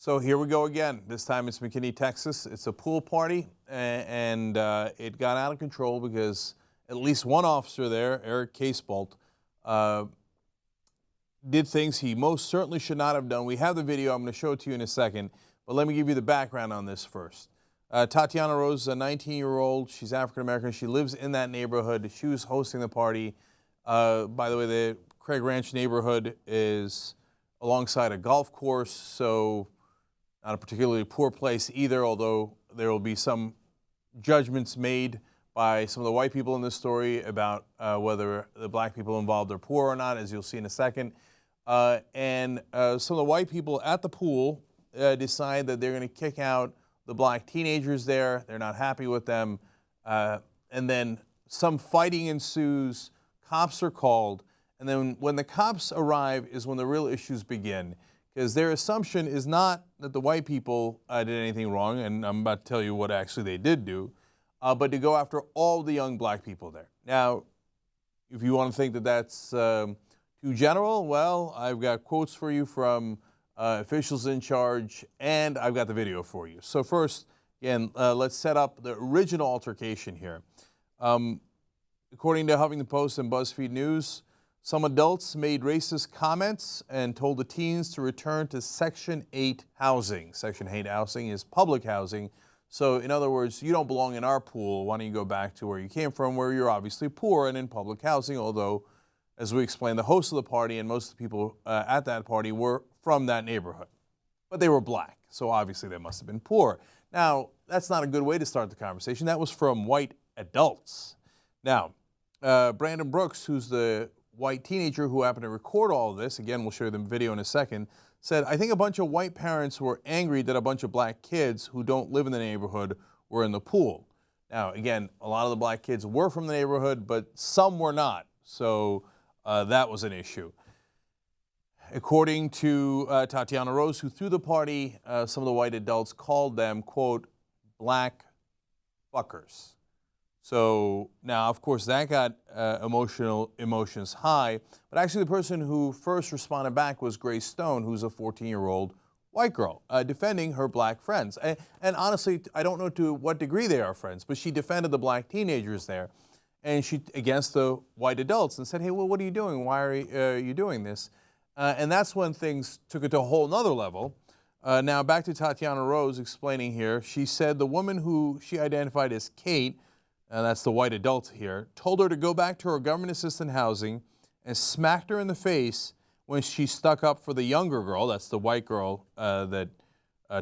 So here we go again. This time it's McKinney, Texas. It's a pool party, and it got out of control because at least one officer there, Eric Casebolt, did things he most certainly should not have done. We have the video. I'm going to show it to you in a second, but let me give you the background on this first. Tatiana Rose is a 19-year-old. She's African-American. She lives in that neighborhood. She was hosting the party. By the way, the Craig Ranch neighborhood is alongside a golf course, so not a particularly poor place either, although there will be some judgments made by some of the white people in this story about whether the black people involved are poor or not, as you'll see in a second. And some of the white people at the pool decide that they're going to kick out the black teenagers there. They're not happy with them. And then some fighting ensues. Cops are called. And then when the cops arrive is when the real issues begin, because their assumption is not that the white people did anything wrong, and I'm about to tell you what actually they did do, but to go after all the young black people there. Now, if you want to think that that's too general, well, I've got quotes for you from officials in charge, and I've got the video for you. So first, again, let's set up the original altercation here. According to HuffPost and BuzzFeed News, some adults made racist comments and told the teens to return to Section 8 housing. Section 8 housing is public housing. So in other words, you don't belong in our pool. Why don't you go back to where you came from, where you're obviously poor and in public housing, although, as we explained, the host of the party and most of the people at that party were from that neighborhood. But they were black, so obviously they must have been poor. Now, that's not a good way to start the conversation. That was from white adults. Now, Brandon Brooks, who's the white teenager who happened to record all of this, again, we'll show you the video in a second, said, I think a bunch of white parents were angry that a bunch of black kids who don't live in the neighborhood were in the pool. Now, again, a lot of the black kids were from the neighborhood, but some were not. So that was an issue. According to Tatiana Rose, who threw the party, some of the white adults called them, quote, black fuckers. So now, of course, that got emotions high, but actually the person who first responded back was Grace Stone, who's a 14-year-old white girl, defending her black friends. And honestly, I don't know to what degree they are friends, but she defended the black teenagers there, and she against the white adults and said, hey, well, what are you doing? Why are you doing this? And that's when things took it to a whole nother level. Now, back to Tatiana Rose explaining here. She said the woman who she identified as Kate, and that's the white adult here, told her to go back to her government assistant housing and smacked her in the face when she stuck up for the younger girl, that's the white girl that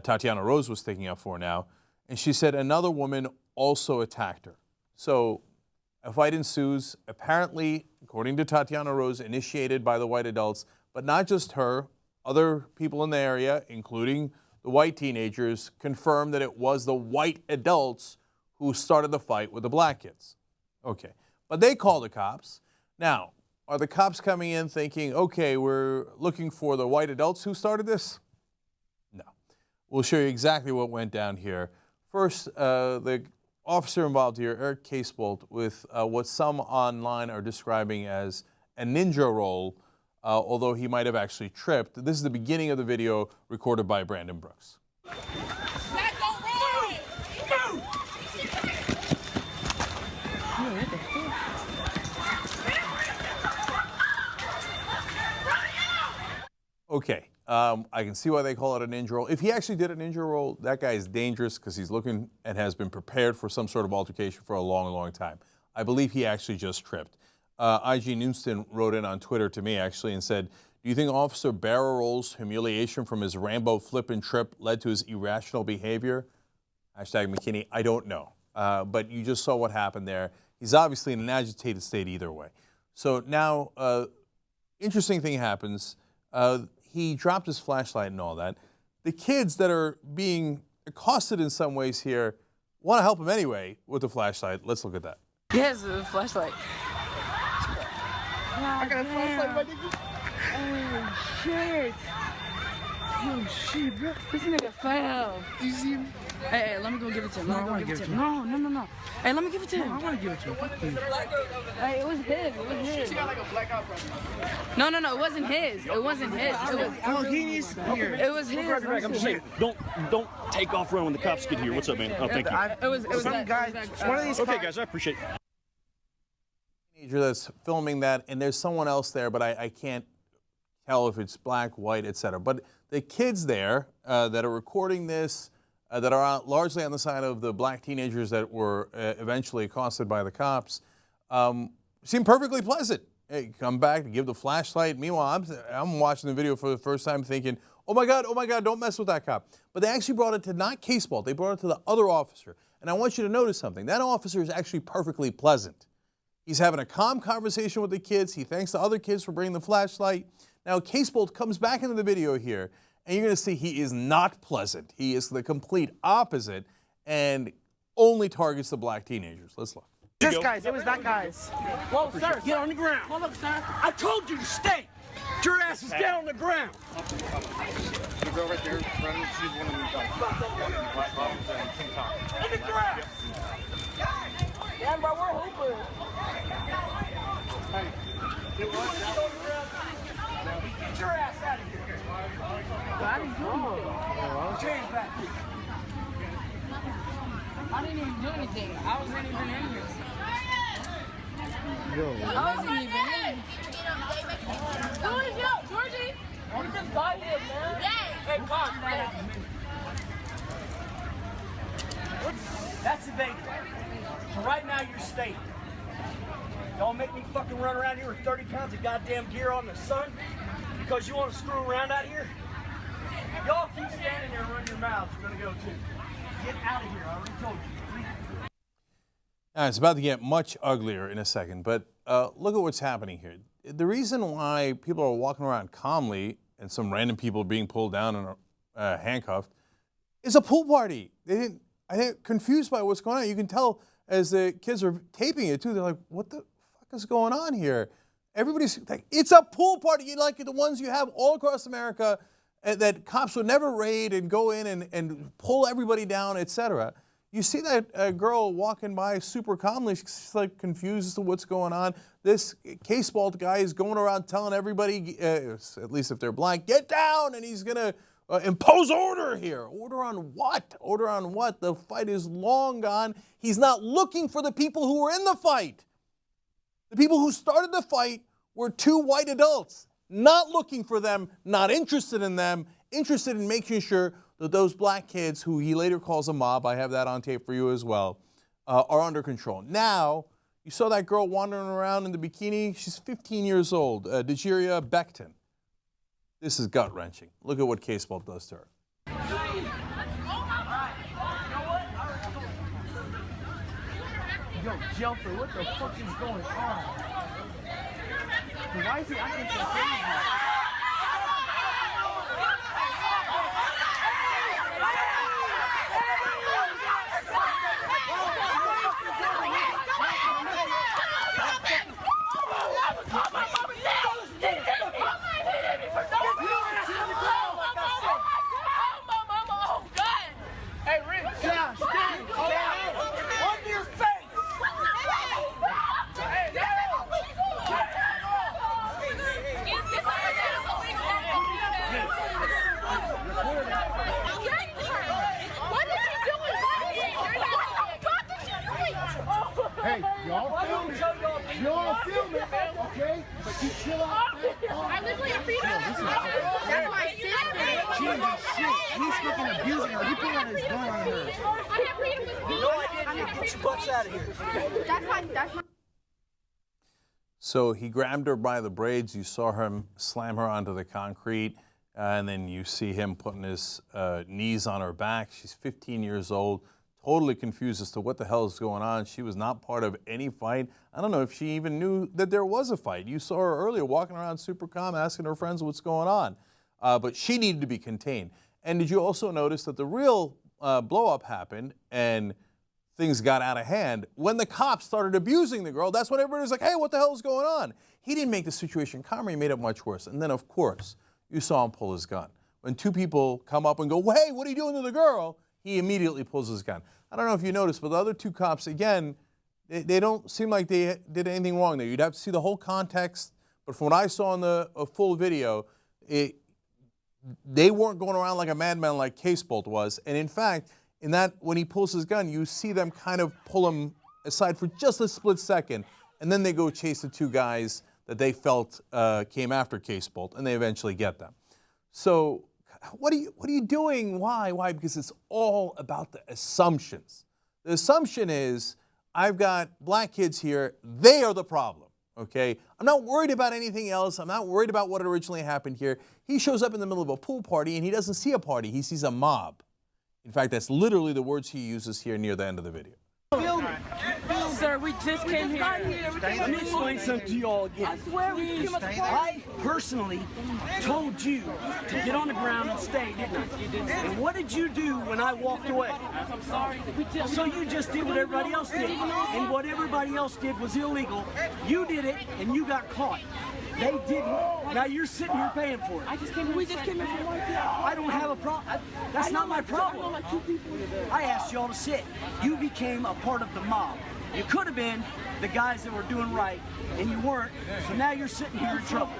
Tatiana Rose was sticking up for now, and she said another woman also attacked her. So a fight ensues, apparently, according to Tatiana Rose, initiated by the white adults, but not just her, other people in the area, including the white teenagers, confirmed that it was the white adults who started the fight with the black kids. Okay, but they called the cops. Now, are the cops coming in thinking, okay, we're looking for the white adults who started this? No. We'll show you exactly what went down here. First, the officer involved here, Eric Casebolt, with what some online are describing as a ninja roll, although he might have actually tripped. This is the beginning of the video recorded by Brandon Brooks. Okay, I can see why they call it a ninja roll. If he actually did a ninja roll, that guy is dangerous because he's looking and has been prepared for some sort of altercation for a long, long time. I believe he actually just tripped. IG Newston wrote in on Twitter to me actually and said, do you think Officer Barrow's humiliation from his Rambo flip and trip led to his irrational behavior? Hashtag McKinney, I don't know. But you just saw what happened there. He's obviously in an agitated state either way. So now, interesting thing happens. He dropped his flashlight and all that. The kids that are being accosted in some ways here want to help him anyway with the flashlight. Let's look at that. Yes, the flashlight. I got a flashlight, my nigga. Oh, shit. Oh shit, bro. This nigga fell. You see him? Hey, let me go give it to him. No, I wanna give it to him. No. Hey, let me give it to him. I want to give it to him. Fuck you. Hey, it was his. She got like a blackout. No, it wasn't his. It wasn't his. Oh, he needs here. It was his. I'm just saying, don't take off running when the cops get here. What's up, man? Oh, thank you. It was Some that, guy, one of these Okay, cops- guys, I appreciate it. Teenager that's filming that, and there's someone else there, but I can't tell if it's black, white, etc. But the kids there that are recording this, that are largely on the side of the black teenagers that were eventually accosted by the cops, seem perfectly pleasant. Hey, come back to give the flashlight. Meanwhile, I'm watching the video for the first time thinking, oh my God, don't mess with that cop. But they actually brought it to not Case Balt, they brought it to the other officer. And I want you to notice something. That officer is actually perfectly pleasant. He's having a calm conversation with the kids. He thanks the other kids for bringing the flashlight. Now, Case Balt comes back into the video here, and you're going to see he is not pleasant. He is the complete opposite and only targets the black teenagers. Let's look. This guy's, it was that guy's. Whoa, sir, get on the ground. Hold up, sir. I told you to stay. Get your asses down on the ground. The girl right there running, she's one of these black bottoms and pink top. On the ground. Yeah, bro, we're hoopers. Get your ass out of here. I didn't do anything. Change back. I didn't even do anything. I wasn't even in here. I wasn't even in. Georgie, we just got here, man. Hey, come man. That's evaded. So right now you're staying. Don't make me fucking run around here with 30 pounds of goddamn gear on the sun because you want to screw around out here. Y'all keep standing there and run your mouths. You're gonna go too. Get out of here. I already told you. It's about to get much uglier in a second, but look at what's happening here. The reason why people are walking around calmly and some random people are being pulled down and handcuffed is a pool party. I think confused by what's going on. You can tell as the kids are taping it too. They're like, "What the fuck is going on here?" Everybody's like, "It's a pool party like the ones you have all across America that cops would never raid and go in and pull everybody down, etc." You see that girl walking by super calmly. She's like confused as to what's going on. This Case Balt guy is going around telling everybody, at least if they're black, get down, and he's gonna impose order here. Order on what? Order on what? The fight is long gone. He's not looking for the people who were in the fight. The people who started the fight were two white adults, not looking for them, not interested in them, interested in making sure that those black kids, who he later calls a mob, I have that on tape for you as well, are under control. Now, you saw that girl wandering around in the bikini. She's 15 years old, Dejiria Beckton. This is gut-wrenching. Look at what Case Balt does to her. Yo, Jumper, what the fuck is going on? Why is he acting so crazy? Hey, y'all film it. Y'all film it, okay? But you chill out. I literally appreciate that. That's my sister. Jesus shit. He's freaking abusing her. He put out his gun on her. I'm not freedom with me. No, I didn't. Get your butts out of here. That's my. So he grabbed her by the braids. You saw him slam her onto the concrete, and then you see him putting his knees on her back. She's 15 years old, totally confused as to what the hell is going on. She was not part of any fight. I don't know if she even knew that there was a fight. You saw her earlier walking around super calm, asking her friends what's going on. But she needed to be contained. And did you also notice that the real blow-up happened and things got out of hand when the cops started abusing the girl? That's when everybody was like, hey, what the hell is going on? He didn't make the situation calmer. He made it much worse. And then, of course, you saw him pull his gun. when two people come up and go, well, hey, what are you doing to the girl? He immediately pulls his gun. I don't know if you noticed, but the other two cops, again, they don't seem like they did anything wrong there. You'd have to see the whole context, but from what I saw in the full video, they weren't going around like a madman like Casebolt was. And in fact, in that, when he pulls his gun, you see them kind of pull him aside for just a split second, and then they go chase the two guys that they felt came after Casebolt, and they eventually get them. So what are you doing? Why? Why? Because it's all about the assumptions. The assumption is, I've got black kids here, they are the problem, okay? I'm not worried about anything else. I'm not worried about what originally happened here. He shows up in the middle of a pool party and he doesn't see a party, he sees a mob. In fact, that's literally the words he uses here near the end of the video. Sir, we just came here. Let me explain something to you all again. I swear we came at the party. I personally told you to get on the ground and stay, didn't I? And what did you do when I walked away? I'm sorry. So you just did what everybody else did. And what everybody else did was illegal. You did it and you got caught. They didn't. Now you're sitting here paying for it. We just came here for 1 day. I don't have a problem. That's not my problem. I asked y'all to sit. You became a part of the mob. You could have been the guys that were doing right, and you weren't, so now you're sitting here in trouble.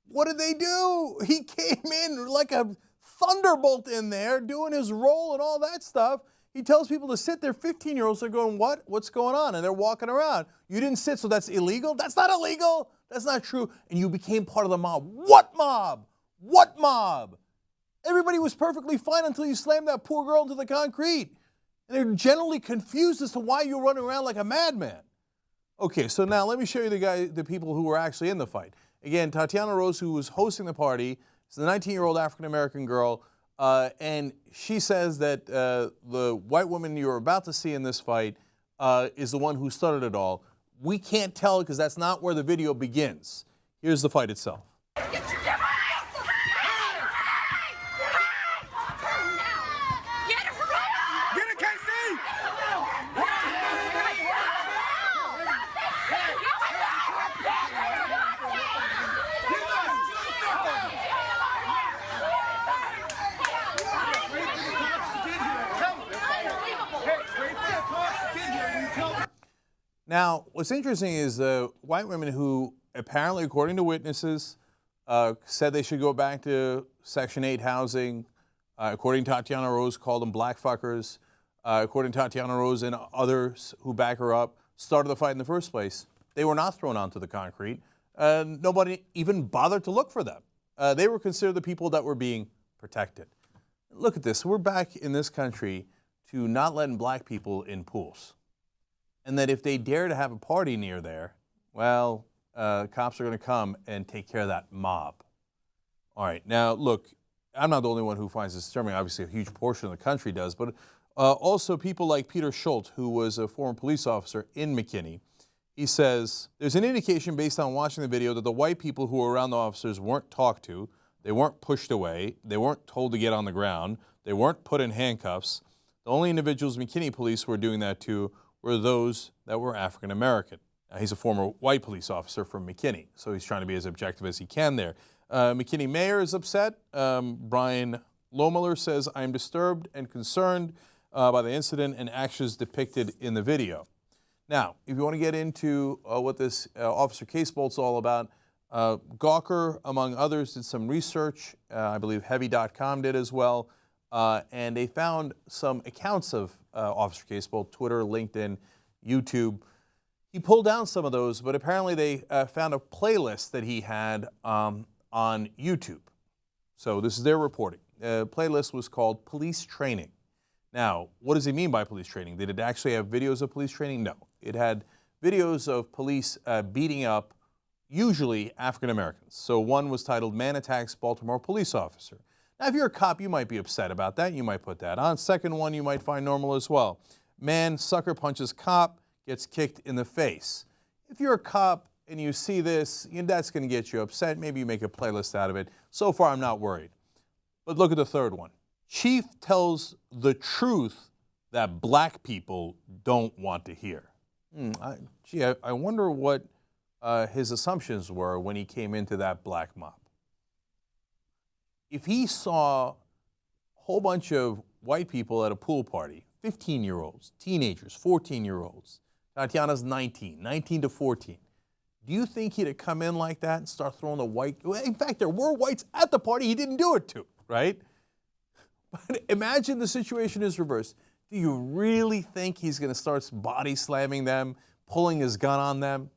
What did they do? He came in like a thunderbolt in there, doing his role and all that stuff. He tells people to sit there. 15-year-olds are going, what? What's going on? And they're walking around. You didn't sit, so that's illegal? That's not illegal. That's not true. And you became part of the mob. What mob? What mob? Everybody was perfectly fine until you slammed that poor girl into the concrete. And they're generally confused as to why you're running around like a madman. Okay, so now let me show you the people who were actually in the fight. Again, Tatiana Rose, who was hosting the party, is the 19-year-old African-American girl, and she says that the white woman you're about to see in this fight is the one who started it all. We can't tell because that's not where the video begins. Here's the fight itself. Now, what's interesting is the white women who apparently, according to witnesses, said they should go back to Section 8 housing, according to Tatiana Rose, called them black fuckers, according to Tatiana Rose and others who back her up, started the fight in the first place. They were not thrown onto the concrete. Nobody even bothered to look for them. They were considered the people that were being protected. Look at this. We're back in this country to not letting black people in pools. And that if they dare to have a party near there, well, cops are going to come and take care of that mob. All right, now look, I'm not the only one who finds this disturbing. Obviously, a huge portion of the country does, but also people like Peter Schultz, who was a former police officer in McKinney. He says, there's an indication based on watching the video that the white people who were around the officers weren't talked to, they weren't pushed away, they weren't told to get on the ground, they weren't put in handcuffs. The only individuals McKinney police were doing that to were those that were African American. Now, he's a former white police officer from McKinney, so he's trying to be as objective as he can there. McKinney mayor is upset. Brian Lohmiller says, I am disturbed and concerned by the incident and actions depicted in the video. Now, if you want to get into what this Officer Casebolt's all about, Gawker, among others, did some research. I believe Heavy.com did as well. And they found some accounts of Officer Casebolt, Twitter, LinkedIn, YouTube. He pulled down some of those, but apparently they found a playlist that he had on YouTube. So this is their reporting. The playlist was called Police Training. Now, what does he mean by police training? Did it actually have videos of police training? No. It had videos of police beating up, usually African Americans. So one was titled, Man Attacks Baltimore Police Officer. Now, if you're a cop, you might be upset about that. You might put that on. Second one, you might find normal as well. Man sucker punches cop, gets kicked in the face. If you're a cop and you see this, that's going to get you upset. Maybe you make a playlist out of it. So far, I'm not worried. But look at the third one. Chief tells the truth that black people don't want to hear. I wonder what his assumptions were when he came into that black mob. if he saw a whole bunch of white people at a pool party, 15-year-olds, teenagers, 14-year-olds, Tatiana's 19 to 14, do you think he'd have come in like that and start throwing the white? In fact, there were whites at the party he didn't do it to, right? But imagine the situation is reversed. Do you really think he's going to start body slamming them, pulling his gun on them?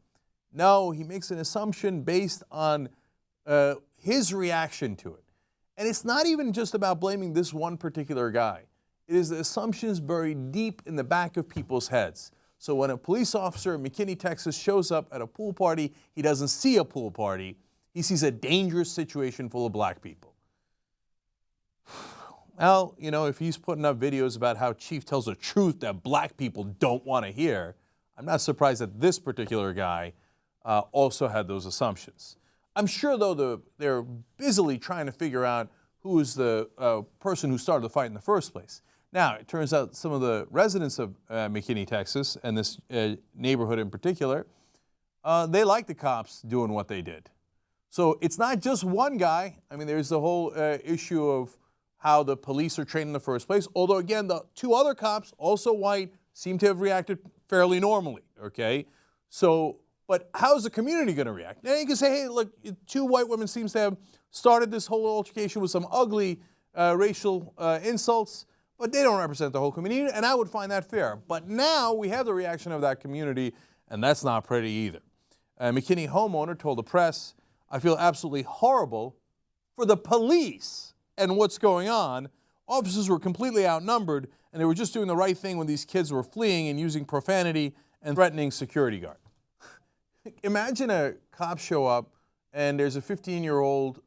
No, he makes an assumption based on his reaction to it. And it's not even just about blaming this one particular guy. It is the assumptions buried deep in the back of people's heads. So when a police officer in McKinney, Texas shows up at a pool party, he doesn't see a pool party. He sees a dangerous situation full of black people. Well, you know, if he's putting up videos about how Chief tells the truth that black people don't want to hear, I'm not surprised that this particular guy also had those assumptions. I'm sure, though, they're busily trying to figure out who is the person who started the fight in the first place. Now, it turns out some of the residents of McKinney, Texas, and this neighborhood in particular, they like the cops doing what they did. So it's not just one guy. I mean, there's the whole issue of how the police are trained in the first place. Although, again, the two other cops, also white, seem to have reacted fairly normally, okay? So, but how's the community going to react? Now, you can say, hey, look, two white women seems to have started this whole altercation with some ugly racial insults, but they don't represent the whole community, and I would find that fair. But now we have the reaction of that community, and that's not pretty either. A McKinney homeowner told the press, I feel absolutely horrible for the police and what's going on. Officers were completely outnumbered, and they were just doing the right thing when these kids were fleeing and using profanity and threatening security guard. Imagine a cop show up, and there's a 15-year-old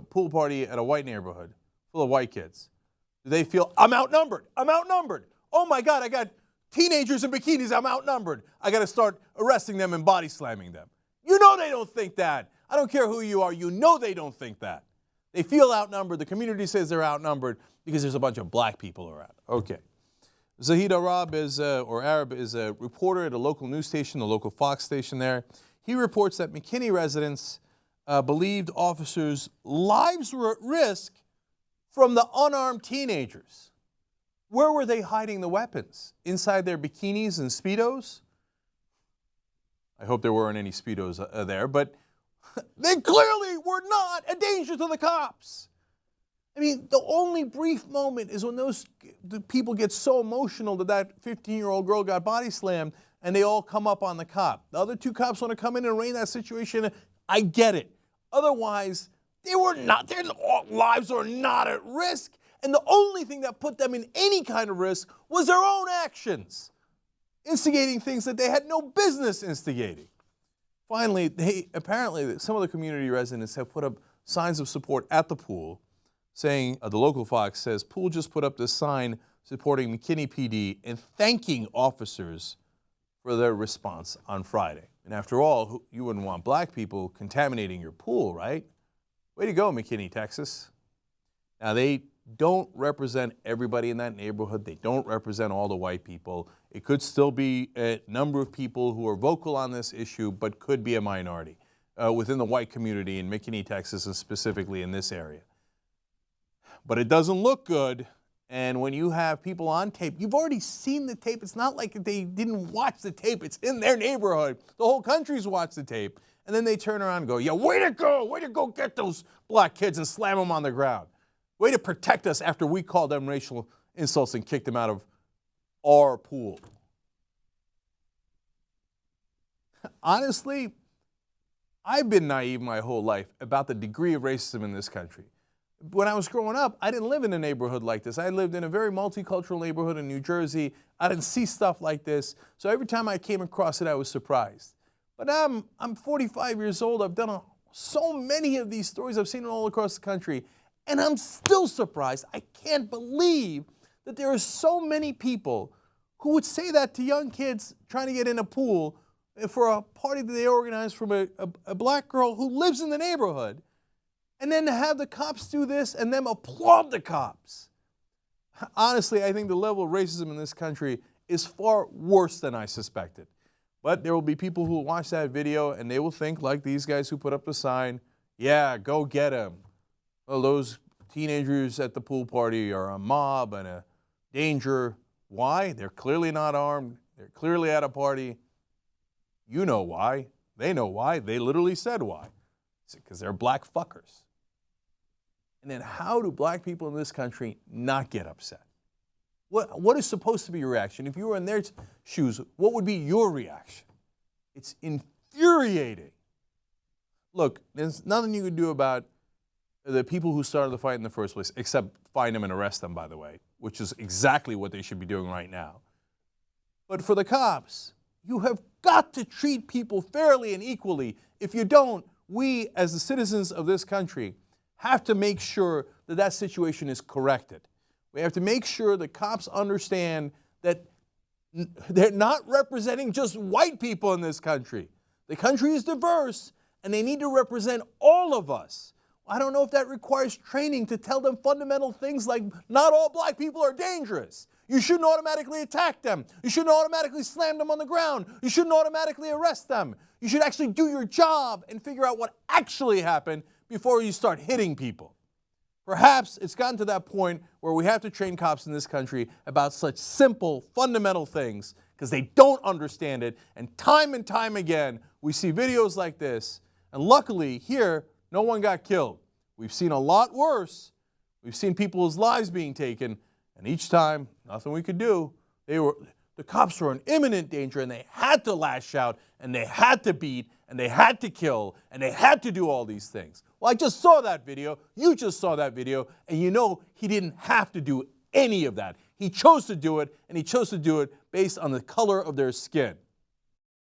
pool party at a white neighborhood full of white kids. Do they feel, I'm outnumbered, I'm outnumbered. Oh my God, I got teenagers in bikinis, I'm outnumbered. I got to start arresting them and body slamming them. You know they don't think that. I don't care who you are, you know they don't think that. They feel outnumbered. The community says they're outnumbered because there's a bunch of black people around. Okay. Zahid Arab is a reporter at a local news station, the local Fox station there. He reports that McKinney residents believed officers' lives were at risk from the unarmed teenagers. Where were they hiding the weapons? Inside their bikinis and Speedos? I hope there weren't any Speedos there, but they clearly were not a danger to the cops. I mean, the only brief moment is when the people get so emotional that 15-year-old girl got body slammed and they all come up on the cop. The other two cops want to come in and rein that situation. I get it. Otherwise, they were not, their lives are not at risk. And the only thing that put them in any kind of risk was their own actions, instigating things that they had no business instigating. Finally, apparently some of the community residents have put up signs of support at the pool, saying, the local Fox says, pool just put up this sign supporting McKinney PD and thanking officers for their response on Friday. And after all, you wouldn't want black people contaminating your pool, right? Way to go, McKinney, Texas. Now, they don't represent everybody in that neighborhood. They don't represent all the white people. It could still be a number of people who are vocal on this issue, but could be a minority within the white community in McKinney, Texas, and specifically in this area. But it doesn't look good. And when you have people on tape, you've already seen the tape. It's not like they didn't watch the tape. It's in their neighborhood. The whole country's watched the tape. And then they turn around and go, yeah, way to go get those black kids and slam them on the ground. Way to protect us after we called them racial insults and kicked them out of our pool. Honestly, I've been naive my whole life about the degree of racism in this country. When I was growing up, I didn't live in a neighborhood like this. I lived in a very multicultural neighborhood in New Jersey. I didn't see stuff like this. So every time I came across it, I was surprised. But I'm 45 years old. I've done so many of these stories. I've seen it all across the country. And I'm still surprised. I can't believe that there are so many people who would say that to young kids trying to get in a pool for a party that they organized from a black girl who lives in the neighborhood. And then to have the cops do this and them applaud the cops. Honestly, I think the level of racism in this country is far worse than I suspected. But there will be people who will watch that video and they will think like these guys who put up the sign, yeah, go get him. well, those teenagers at the pool party are a mob and a danger. Why? They're clearly not armed. They're clearly at a party. You know why. They know why. They literally said why. It's because they're black fuckers. And then how do black people in this country not get upset? What is supposed to be your reaction? If you were in their shoes, what would be your reaction? It's infuriating. Look, there's nothing you can do about the people who started the fight in the first place, except find them and arrest them, by the way, which is exactly what they should be doing right now. But for the cops, you have got to treat people fairly and equally. If you don't, we, as the citizens of this country, have to make sure that that situation is corrected. We have to make sure that cops understand that they're not representing just white people in this country. The country is diverse, and they need to represent all of us. I don't know if that requires training to tell them fundamental things like not all black people are dangerous. You shouldn't automatically attack them. You shouldn't automatically slam them on the ground. You shouldn't automatically arrest them. You should actually do your job and figure out what actually happened before you start hitting people. Perhaps it's gotten to that point where we have to train cops in this country about such simple, fundamental things because they don't understand it. And time again, we see videos like this. And luckily, here, no one got killed. We've seen a lot worse. We've seen people's lives being taken. And each time, nothing we could do. The cops were in imminent danger, and they had to lash out, and they had to beat, and they had to kill, and they had to do all these things. Well, I just saw that video. You just saw that video. And you know he didn't have to do any of that. He chose to do it, and he chose to do it based on the color of their skin.